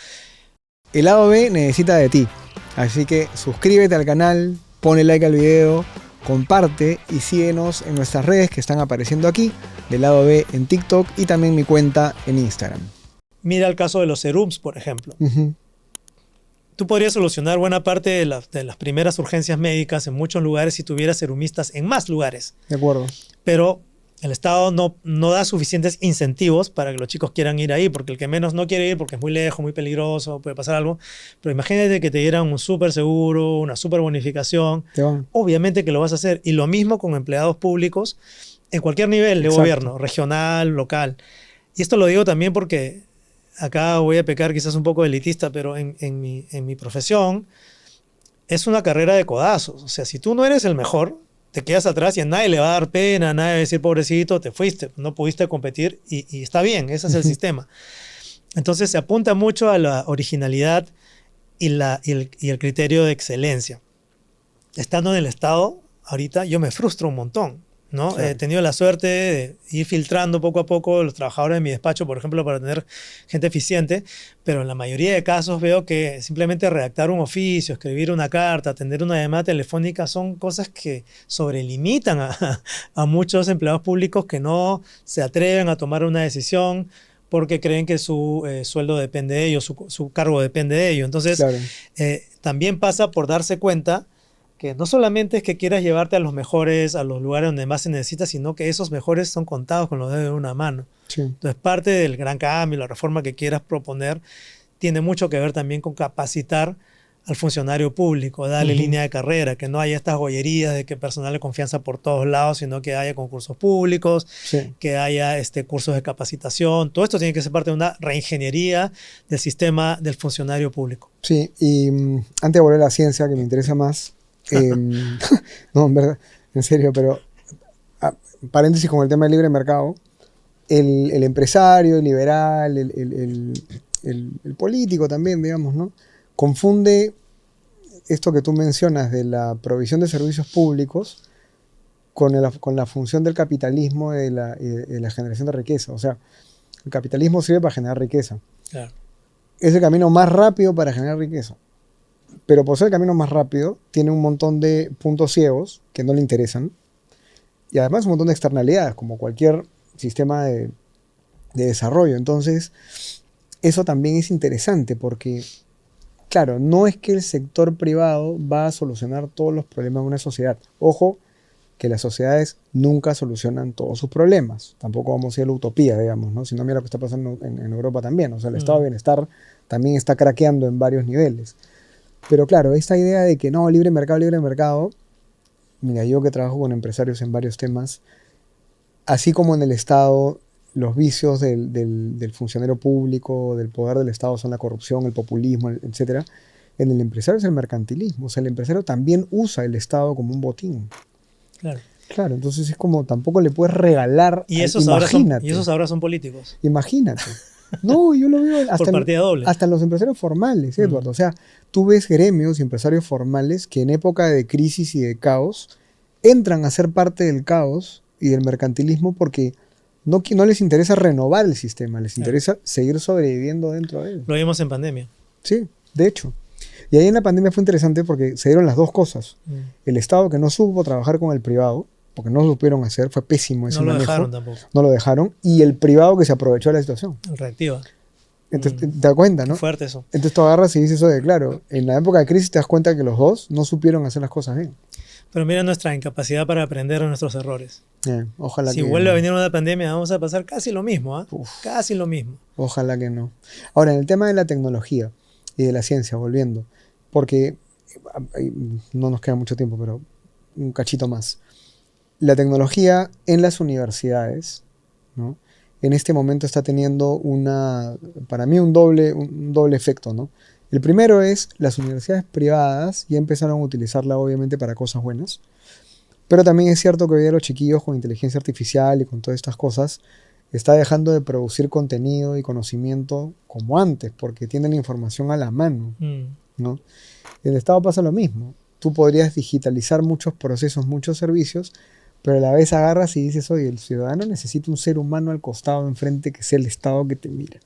El lado B necesita de ti, así que suscríbete al canal, ponle like al video, comparte y síguenos en nuestras redes que están apareciendo aquí, del lado B en TikTok y también mi cuenta en Instagram. Mira el caso de los serums, por ejemplo. Tú podrías solucionar buena parte de las primeras urgencias médicas en muchos lugares si tuvieras serumistas en más lugares. De acuerdo. Pero el Estado no da suficientes incentivos para que los chicos quieran ir ahí, porque el que menos no quiere ir porque es muy lejos, muy peligroso, puede pasar algo. Pero imagínate que te dieran un súper seguro, una súper bonificación. Obviamente que lo vas a hacer. Y lo mismo con empleados públicos en cualquier nivel de gobierno, regional, local. Y esto lo digo también porque acá voy a pecar quizás un poco elitista, pero en mi profesión es una carrera de codazos. O sea, si tú no eres el mejor, te quedas atrás y a nadie le va a dar pena, a nadie va a decir, pobrecito, te fuiste, no pudiste competir y está bien, ese es el sistema. Entonces se apunta mucho a la originalidad y el criterio de excelencia. Estando en el Estado, ahorita yo me frustro un montón, ¿no? Claro. He tenido la suerte de ir filtrando poco a poco los trabajadores de mi despacho, por ejemplo, para tener gente eficiente, pero en la mayoría de casos veo que simplemente redactar un oficio, escribir una carta, atender una llamada telefónica son cosas que sobrelimitan a muchos empleados públicos que no se atreven a tomar una decisión porque creen que su sueldo depende de ello, su cargo depende de ello. Entonces, Claro. también pasa por darse cuenta que no solamente es que quieras llevarte a los mejores, a los lugares donde más se necesita, sino que esos mejores son contados con los dedos de una mano. Sí. Entonces, parte del gran cambio, la reforma que quieras proponer, tiene mucho que ver también con capacitar al funcionario público, darle línea de carrera, que no haya estas gollerías de que personal de confianza por todos lados, sino que haya concursos públicos, Sí. que haya cursos de capacitación. Todo esto tiene que ser parte de una reingeniería del sistema del funcionario público. Sí, y antes de volver a la ciencia, que me interesa más, no, en verdad, en serio, pero paréntesis con el tema del libre mercado, el empresario, el liberal, el político también, digamos, ¿no? Confunde esto que tú mencionas de la provisión de servicios públicos con la función del capitalismo y de la generación de riqueza. O sea, el capitalismo sirve para generar riqueza. Claro. Es el camino más rápido para generar riqueza. Pero por ser el camino más rápido, tiene un montón de puntos ciegos que no le interesan. Y además un montón de externalidades, como cualquier sistema de desarrollo. Entonces, eso también es interesante porque, claro, no es que el sector privado va a solucionar todos los problemas de una sociedad. Ojo, que las sociedades nunca solucionan todos sus problemas. Tampoco vamos a ir a la utopía, digamos, ¿no? Si no, mira lo que está pasando en Europa también. O sea, el estado de bienestar también está craqueando en varios niveles. Pero claro, esta idea de que no, libre mercado, mira, yo que trabajo con empresarios en varios temas, así como en el Estado, los vicios del funcionario público, del poder del Estado son la corrupción, el populismo, etc. En el empresario es el mercantilismo. O sea, el empresario también usa el Estado como un botín. Claro. Claro, entonces es como tampoco le puedes regalar. Y esos ahora son políticos. Imagínate. No, yo lo veo Por partida doble. hasta en los empresarios formales, Eduardo. O sea, tú ves gremios y empresarios formales que en época de crisis y de caos entran a ser parte del caos y del mercantilismo porque no les interesa renovar el sistema, les interesa seguir sobreviviendo dentro de él. Lo vimos en pandemia. Sí, de hecho. Y ahí en la pandemia fue interesante porque se dieron las dos cosas. El Estado que no supo trabajar con el privado, porque no lo supieron hacer, fue pésimo ese manejo. No lo dejaron tampoco. No lo dejaron. Y el privado que se aprovechó de la situación. Reactiva. Entonces, te das cuenta, ¿no? Qué fuerte eso. Entonces tú agarras y dices, oye, claro, en la época de crisis te das cuenta que los dos no supieron hacer las cosas bien. Pero mira nuestra incapacidad para aprender de nuestros errores. Ojalá si que vuelve a venir una pandemia, vamos a pasar casi lo mismo, ¿eh? Casi lo mismo. Ojalá que no. Ahora, en el tema de la tecnología y de la ciencia, volviendo, porque no nos queda mucho tiempo, pero un cachito más. La tecnología en las universidades, ¿no? En este momento está teniendo para mí un doble efecto, ¿no? El primero es, las universidades privadas ya empezaron a utilizarla obviamente para cosas buenas, pero también es cierto que hoy día los chiquillos con inteligencia artificial y con todas estas cosas está dejando de producir contenido y conocimiento como antes, porque tienen información a la mano, ¿no? En el Estado pasa lo mismo. Tú podrías digitalizar muchos procesos, muchos servicios, pero a la vez agarras y dices, oye, el ciudadano necesita un ser humano al costado, enfrente, que sea el Estado que te mira.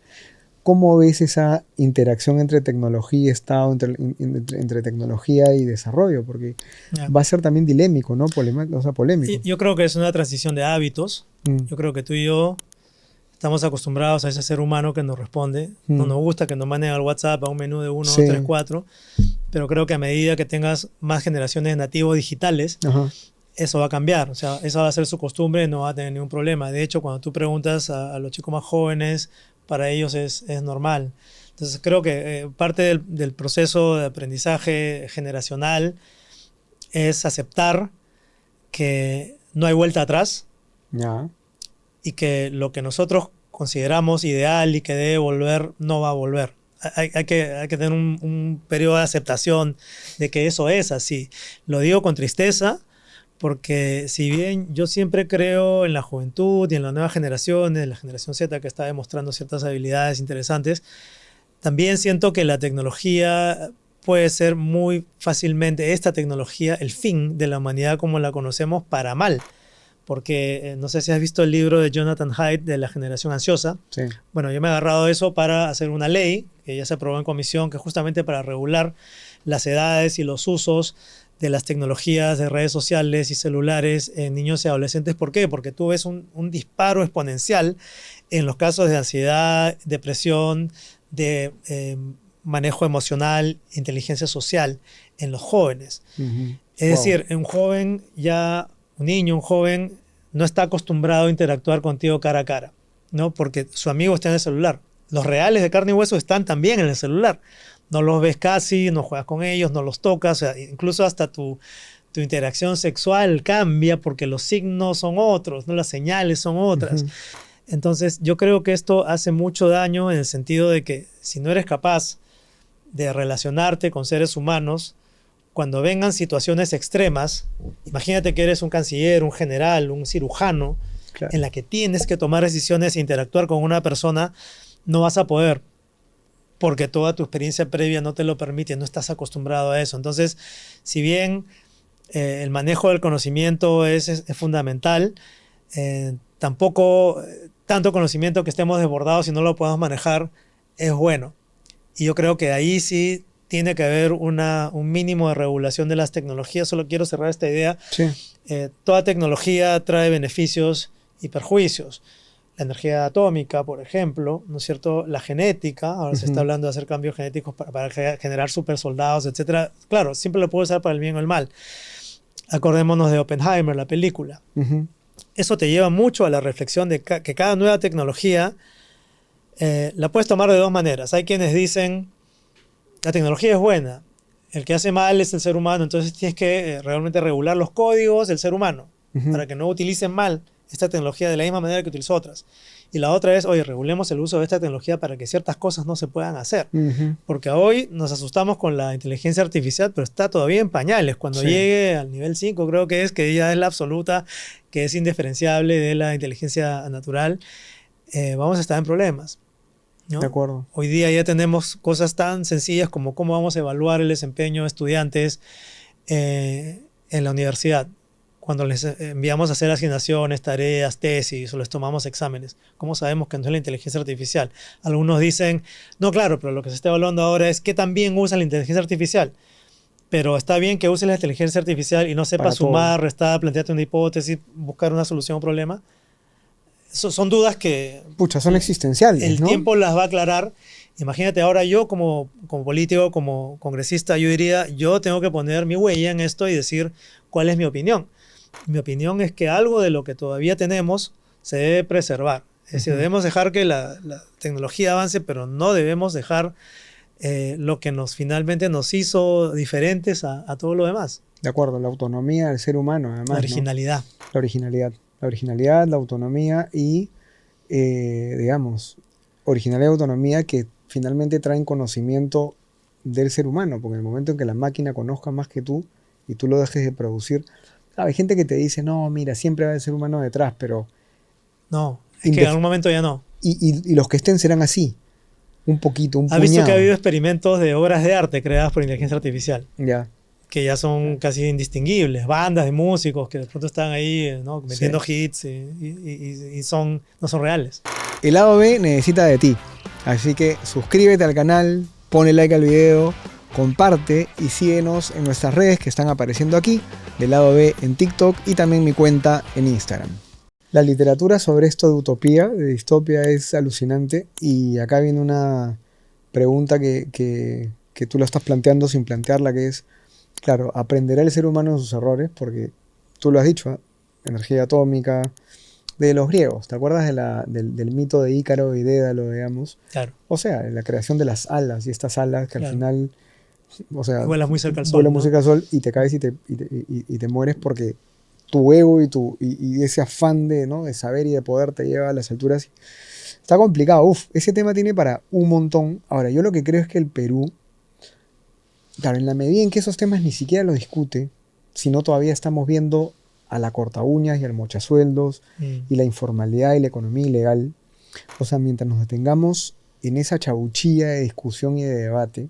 ¿Cómo ves esa interacción entre tecnología y Estado, entre tecnología y desarrollo? Porque va a ser también dilémico, ¿no? Polémico. Yo creo que es una transición de hábitos. Yo creo que tú y yo estamos acostumbrados a ese ser humano que nos responde. No nos gusta que nos manden al WhatsApp a un menú de 1, 2, 3, 4. Pero creo que a medida que tengas más generaciones de nativos digitales, eso va a cambiar. O sea, esa va a ser su costumbre, no va a tener ningún problema. De hecho, cuando tú preguntas a los chicos más jóvenes, para ellos es normal. Entonces creo que parte del proceso de aprendizaje generacional es aceptar que no hay vuelta atrás y que lo que nosotros consideramos ideal y que debe volver, no va a volver. Hay que tener un periodo de aceptación de que eso es así. Lo digo con tristeza, porque si bien yo siempre creo en la juventud y en las nuevas generaciones, la generación Z que está demostrando ciertas habilidades interesantes, también siento que la tecnología puede ser muy fácilmente, esta tecnología, el fin de la humanidad como la conocemos para mal. Porque no sé si has visto el libro de Jonathan Haidt de la generación ansiosa. Sí. Bueno, yo me he agarrado eso para hacer una ley que ya se aprobó en comisión, que justamente para regular las edades y los usos de las tecnologías de redes sociales y celulares en niños y adolescentes. ¿Por qué? Porque tú ves un disparo exponencial en los casos de ansiedad, depresión, de manejo emocional, inteligencia social en los jóvenes. Es decir, un niño, un joven, no está acostumbrado a interactuar contigo cara a cara, ¿no? Porque su amigo está en el celular. Los reales de carne y hueso están también en el celular. No los ves casi, no juegas con ellos, no los tocas. O sea, incluso hasta tu interacción sexual cambia porque los signos son otros, ¿no? Las señales son otras. Entonces, yo creo que esto hace mucho daño en el sentido de que si no eres capaz de relacionarte con seres humanos, cuando vengan situaciones extremas, imagínate que eres un canciller, un general, un cirujano, claro, en la que tienes que tomar decisiones e interactuar con una persona, no vas a poder, porque toda tu experiencia previa no te lo permite, no estás acostumbrado a eso. Entonces, si bien el manejo del conocimiento es fundamental, tampoco tanto conocimiento que estemos desbordados y no lo podamos manejar es bueno. Y yo creo que ahí sí tiene que haber un mínimo de regulación de las tecnologías. Solo quiero cerrar esta idea. Sí. Toda tecnología trae beneficios y perjuicios. La energía atómica, por ejemplo, ¿no es cierto? La genética, ahora se está hablando de hacer cambios genéticos para generar supersoldados, etc. Claro, siempre lo puedo usar para el bien o el mal. Acordémonos de Oppenheimer, la película. Eso te lleva mucho a la reflexión de que cada nueva tecnología la puedes tomar de dos maneras. Hay quienes dicen, la tecnología es buena, el que hace mal es el ser humano, entonces tienes que realmente regular los códigos del ser humano para que no utilicen mal esta tecnología de la misma manera que utilizó otras. Y la otra es, oye, regulemos el uso de esta tecnología para que ciertas cosas no se puedan hacer. Porque hoy nos asustamos con la inteligencia artificial, pero está todavía en pañales. Cuando llegue al nivel 5, creo que ya es la absoluta, que es indiferenciable de la inteligencia natural, vamos a estar en problemas, ¿no? De acuerdo. Hoy día ya tenemos cosas tan sencillas como cómo vamos a evaluar el desempeño de estudiantes en la universidad. Cuando les enviamos a hacer asignaciones, tareas, tesis o les tomamos exámenes, ¿cómo sabemos que no es la inteligencia artificial? Algunos dicen, no, claro, pero lo que se está evaluando ahora es qué tan bien usa la inteligencia artificial. Pero está bien que uses la inteligencia artificial y no sepas sumar, restar, plantearte una hipótesis, buscar una solución a un problema. Son dudas que... son existenciales, el tiempo las va a aclarar. Imagínate ahora yo como político, como congresista, yo diría, yo tengo que poner mi huella en esto y decir cuál es mi opinión. Mi opinión es que algo de lo que todavía tenemos se debe preservar. Es decir, debemos dejar que la tecnología avance, pero no debemos dejar lo que finalmente nos hizo diferentes a todo lo demás. De acuerdo, la autonomía del ser humano, además. La originalidad. ¿No? La originalidad, la autonomía y, originalidad y autonomía que finalmente traen conocimiento del ser humano, porque en el momento en que la máquina conozca más que tú y tú lo dejes de producir, hay gente que te dice, no, mira, siempre va a haber ser humano detrás, pero... No, es que en algún momento ya no. Y los que estén serán así, un poquito, un puñado. ¿Has visto que ha habido experimentos de obras de arte creadas por inteligencia artificial? Ya. Que ya son casi indistinguibles, bandas de músicos que de pronto están ahí, ¿no? Metiendo hits y no son reales. El lado B necesita de ti, así que suscríbete al canal, ponle like al video, comparte y síguenos en nuestras redes que están apareciendo aquí, del lado B en TikTok y también mi cuenta en Instagram. La literatura sobre esto de utopía, de distopia, es alucinante y acá viene una pregunta que tú la estás planteando sin plantearla, que es, claro, ¿aprenderá el ser humano de sus errores? Porque tú lo has dicho, ¿eh? Energía atómica, de los griegos, ¿te acuerdas del mito de Ícaro y Dédalo, digamos? Claro. O sea, la creación de las alas y estas alas que al final... O sea, vuelas muy cerca al sol. Vuelas muy cerca al sol y te caes y te mueres porque tu ego y ese afán de saber y de poder te lleva a las alturas. Está complicado. Ese tema tiene para un montón. Ahora, yo lo que creo es que el Perú, claro, en la medida en que esos temas ni siquiera los discute, sino todavía estamos viendo a la corta uñas y al mochasueldos y la informalidad y la economía ilegal. O sea, mientras nos detengamos en esa chabuchilla de discusión y de debate,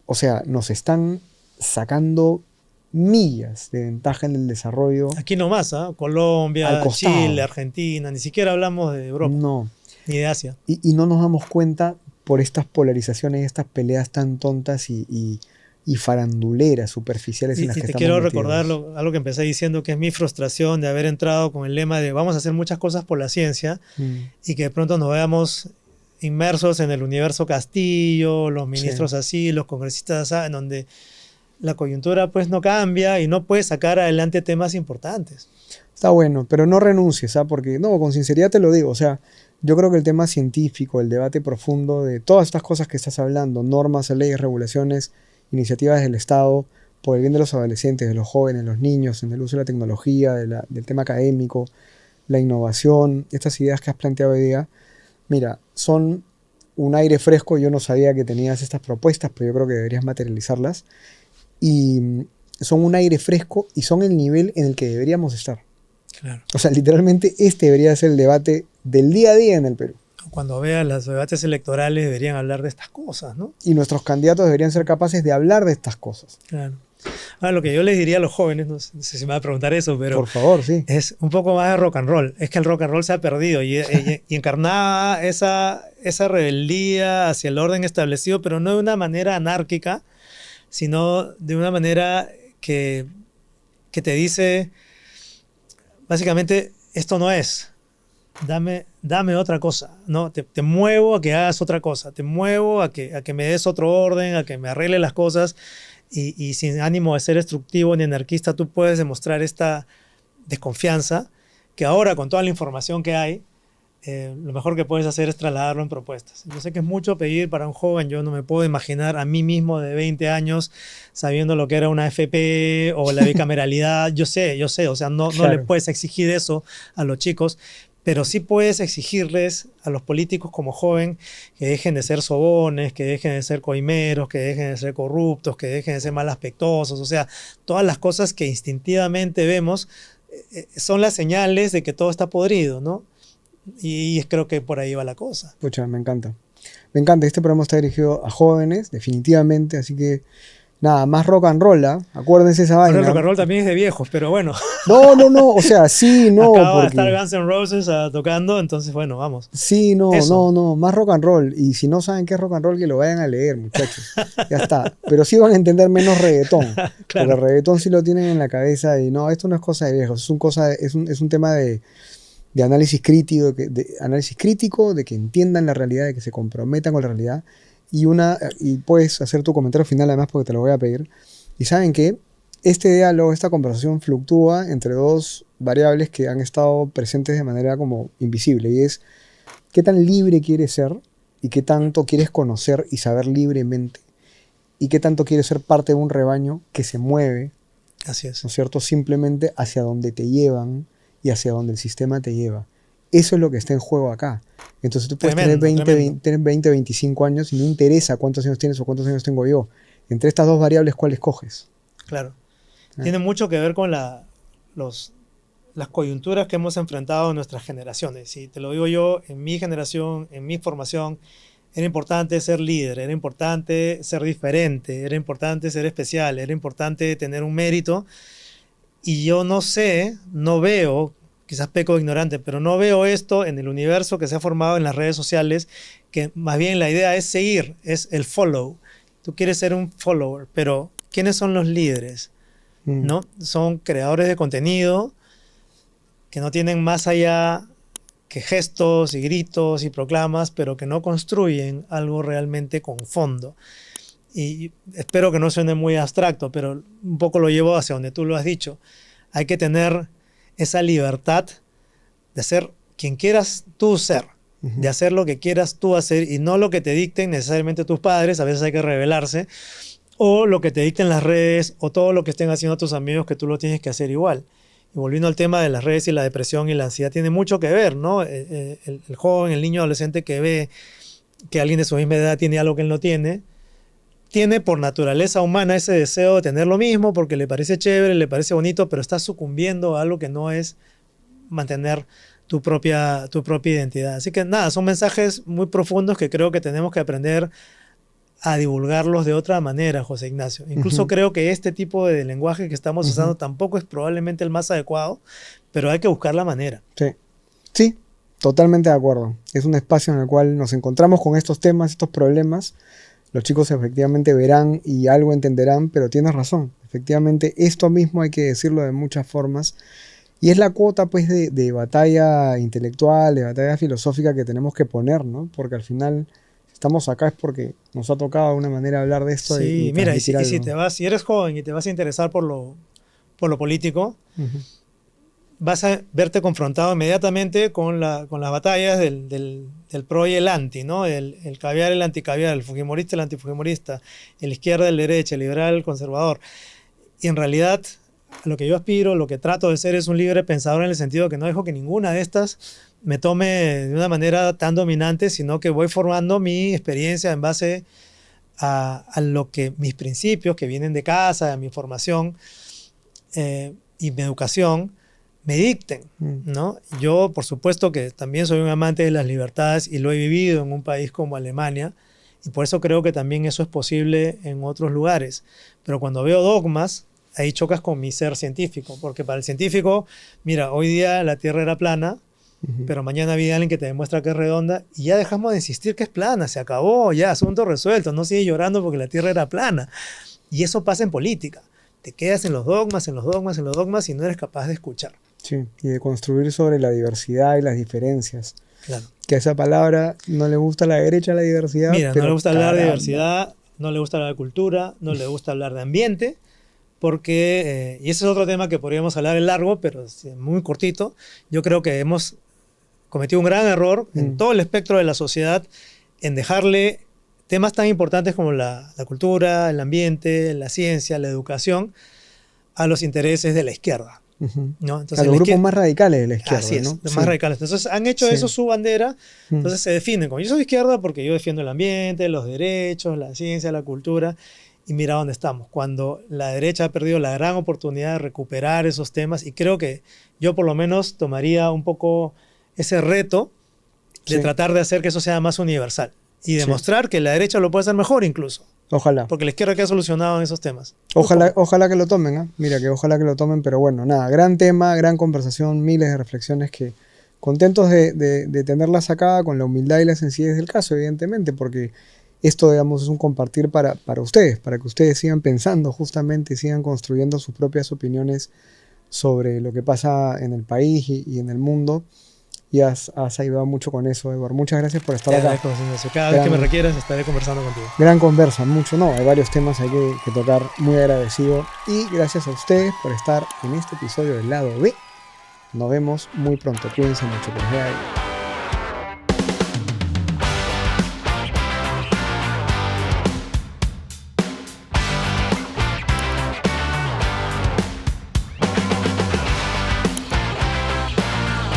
o sea, nos están sacando millas de ventaja en el desarrollo. Aquí nomás, Colombia, Chile, Argentina, ni siquiera hablamos de Europa. No. Ni de Asia. Y no nos damos cuenta por estas polarizaciones, estas peleas tan tontas y y faranduleras, superficiales en las que te estamos quiero metidos. recordar algo que empecé diciendo, que es mi frustración de haber entrado con el lema de vamos a hacer muchas cosas por la ciencia y que de pronto nos veamos inmersos en el universo Castillo, los ministros así, los congresistas así, en donde la coyuntura pues no cambia y no puedes sacar adelante temas importantes. Está bueno, pero no renuncies, ¿ah? Porque, no, con sinceridad te lo digo, o sea, yo creo que el tema científico, el debate profundo de todas estas cosas que estás hablando, normas, leyes, regulaciones, iniciativas del Estado, por el bien de los adolescentes, de los jóvenes, los niños, en el uso de la tecnología, del tema académico, la innovación, estas ideas que has planteado hoy día, mira, son un aire fresco. Yo no sabía que tenías estas propuestas, pero yo creo que deberías materializarlas. Y son un aire fresco y son el nivel en el que deberíamos estar. Claro. O sea, literalmente este debería ser el debate del día a día en el Perú. Cuando vean los debates electorales deberían hablar de estas cosas, ¿no? Y nuestros candidatos deberían ser capaces de hablar de estas cosas. Claro. Ahora, lo que yo les diría a los jóvenes, no sé si me va a preguntar eso, pero por favor, sí, es un poco más de rock and roll. Es que el rock and roll se ha perdido y encarnaba esa rebeldía hacia el orden establecido, pero no de una manera anárquica, sino de una manera que te dice, básicamente, esto no es, dame otra cosa, ¿no? Te muevo a que hagas otra cosa, te muevo a que me des otro orden, a que me arregle las cosas, y sin ánimo de ser destructivo ni anarquista, tú puedes demostrar esta desconfianza, que ahora con toda la información que hay, lo mejor que puedes hacer es trasladarlo en propuestas. Yo sé que es mucho pedir para un joven. Yo no me puedo imaginar a mí mismo de 20 años sabiendo lo que era una FP o la bicameralidad. Yo sé, o sea, no le puedes exigir eso a los chicos, pero sí puedes exigirles a los políticos como joven que dejen de ser sobones, que dejen de ser coimeros, que dejen de ser corruptos, que dejen de ser mal aspectosos. O sea, todas las cosas que instintivamente vemos son las señales de que todo está podrido, ¿no? Y creo que por ahí va la cosa. Pucha, me encanta. Me encanta. Este programa está dirigido a jóvenes, definitivamente. Así que, nada, más rock and roll, ¿eh? Acuérdense esa vaina. Pero el rock and roll también es de viejos, pero bueno. No. O sea, sí, no. Acaba de estar Guns N' Roses tocando, entonces, bueno, vamos. Sí, no. Más rock and roll. Y si no saben qué es rock and roll, que lo vayan a leer, muchachos. Ya está. Pero sí van a entender menos reggaetón. Claro. Porque el reggaetón sí lo tienen en la cabeza. Y no, esto no es cosa de viejos. Es un tema de análisis crítico, de que entiendan la realidad, de que se comprometan con la realidad. Y puedes hacer tu comentario final además porque te lo voy a pedir. Y saben que este diálogo, esta conversación fluctúa entre dos variables que han estado presentes de manera como invisible. Y es qué tan libre quieres ser y qué tanto quieres conocer y saber libremente. Y qué tanto quieres ser parte de un rebaño que se mueve. Así es. ¿No es cierto? Simplemente hacia donde te llevan y hacia donde el sistema te lleva. Eso es lo que está en juego acá. Entonces tú puedes tener 20, 25 años y no interesa cuántos años tienes o cuántos años tengo yo. Entre estas dos variables, ¿cuál escoges? Claro. Tiene mucho que ver con las coyunturas que hemos enfrentado en nuestras generaciones. Y te lo digo yo, en mi generación, en mi formación, era importante ser líder, era importante ser diferente, era importante ser especial, era importante tener un mérito. Y yo no veo, quizás peco de ignorante, pero no veo esto en el universo que se ha formado en las redes sociales, que más bien la idea es seguir, es el follow. Tú quieres ser un follower, pero ¿quiénes son los líderes? ¿No? Son creadores de contenido que no tienen más allá que gestos y gritos y proclamas, pero que no construyen algo realmente con fondo. Y espero que no suene muy abstracto, pero un poco lo llevo hacia donde tú lo has dicho. Hay que tener esa libertad de ser quien quieras tú ser, de hacer lo que quieras tú hacer y no lo que te dicten necesariamente tus padres. A veces hay que rebelarse, o lo que te dicten las redes, o todo lo que estén haciendo tus amigos, que tú lo tienes que hacer igual. Y volviendo al tema de las redes y la depresión y la ansiedad, tiene mucho que ver, ¿no? El joven, el niño adolescente que ve que alguien de su misma edad tiene algo que él no tiene por naturaleza humana ese deseo de tener lo mismo porque le parece chévere, le parece bonito, pero está sucumbiendo a algo que no es mantener tu propia identidad. Así que nada, son mensajes muy profundos que creo que tenemos que aprender a divulgarlos de otra manera, José Ignacio. Incluso creo que este tipo de lenguaje que estamos usando tampoco es probablemente el más adecuado, pero hay que buscar la manera. Sí, totalmente de acuerdo. Es un espacio en el cual nos encontramos con estos temas, estos problemas. los chicos efectivamente verán y algo entenderán, pero tienes razón. Efectivamente, esto mismo hay que decirlo de muchas formas. Y es la cuota pues de batalla intelectual, de batalla filosófica que tenemos que poner, ¿no? Porque al final estamos acá es porque nos ha tocado de alguna manera hablar de esto. Sí, y mira, transmitir si eres joven y te vas a interesar por lo político, vas a verte confrontado inmediatamente con las batallas del pro y el anti, ¿no? El caviar, el anticaviar, el fujimorista, el antifujimorista, el izquierda, el derecha, el liberal, el conservador. Y en realidad, a lo que yo aspiro, lo que trato de ser es un libre pensador en el sentido que no dejo que ninguna de estas me tome de una manera tan dominante, sino que voy formando mi experiencia en base a lo que mis principios que vienen de casa, a mi formación y mi educación me dicten, ¿no? Yo, por supuesto, que también soy un amante de las libertades y lo he vivido en un país como Alemania, y por eso creo que también eso es posible en otros lugares. Pero cuando veo dogmas, ahí chocas con mi ser científico, porque para el científico, mira, hoy día la Tierra era plana, pero mañana viene alguien que te demuestra que es redonda y ya dejamos de insistir que es plana, se acabó, ya, asunto resuelto, no sigues llorando porque la Tierra era plana. Y eso pasa en política. Te quedas en los dogmas, en los dogmas, en los dogmas y no eres capaz de escuchar. Sí, y de construir sobre la diversidad y las diferencias. Claro. Que esa palabra no le gusta a la derecha, la diversidad. Mira, pero no le gusta hablar de caramba. diversidad, no le gusta hablar de cultura, no le gusta hablar de ambiente, porque, y ese es otro tema que podríamos hablar en largo, pero muy cortito, yo creo que hemos cometido un gran error en todo el espectro de la sociedad en dejarle temas tan importantes como la cultura, el ambiente, la ciencia, la educación, a los intereses de la izquierda. ¿No? Entonces, a los grupos más radicales de la izquierda. Así es, ¿no? los más radicales. Entonces han hecho eso su bandera, entonces se definen como yo soy de izquierda porque yo defiendo el ambiente, los derechos, la ciencia, la cultura, y mira dónde estamos, cuando la derecha ha perdido la gran oportunidad de recuperar esos temas, y creo que yo por lo menos tomaría un poco ese reto de tratar de hacer que eso sea más universal y demostrar que la derecha lo puede hacer mejor incluso. Ojalá. Porque la izquierda queda solucionado en esos temas. Ojalá que lo tomen, ¿eh? Mira, que ojalá que lo tomen, pero bueno, nada, gran tema, gran conversación, miles de reflexiones que contentos de tenerlas acá con la humildad y la sencillez del caso, evidentemente, porque esto, digamos, es un compartir para ustedes, para que ustedes sigan pensando justamente y sigan construyendo sus propias opiniones sobre lo que pasa en el país y en el mundo. Y has ayudado mucho con eso, Eduardo. Muchas gracias por estar acá. Cada vez que me requieras estaré conversando contigo. Gran conversa, mucho, no, hay varios temas hay que tocar, muy agradecido. Y gracias a ustedes por estar en este episodio del lado B. Nos vemos muy pronto, cuídense mucho.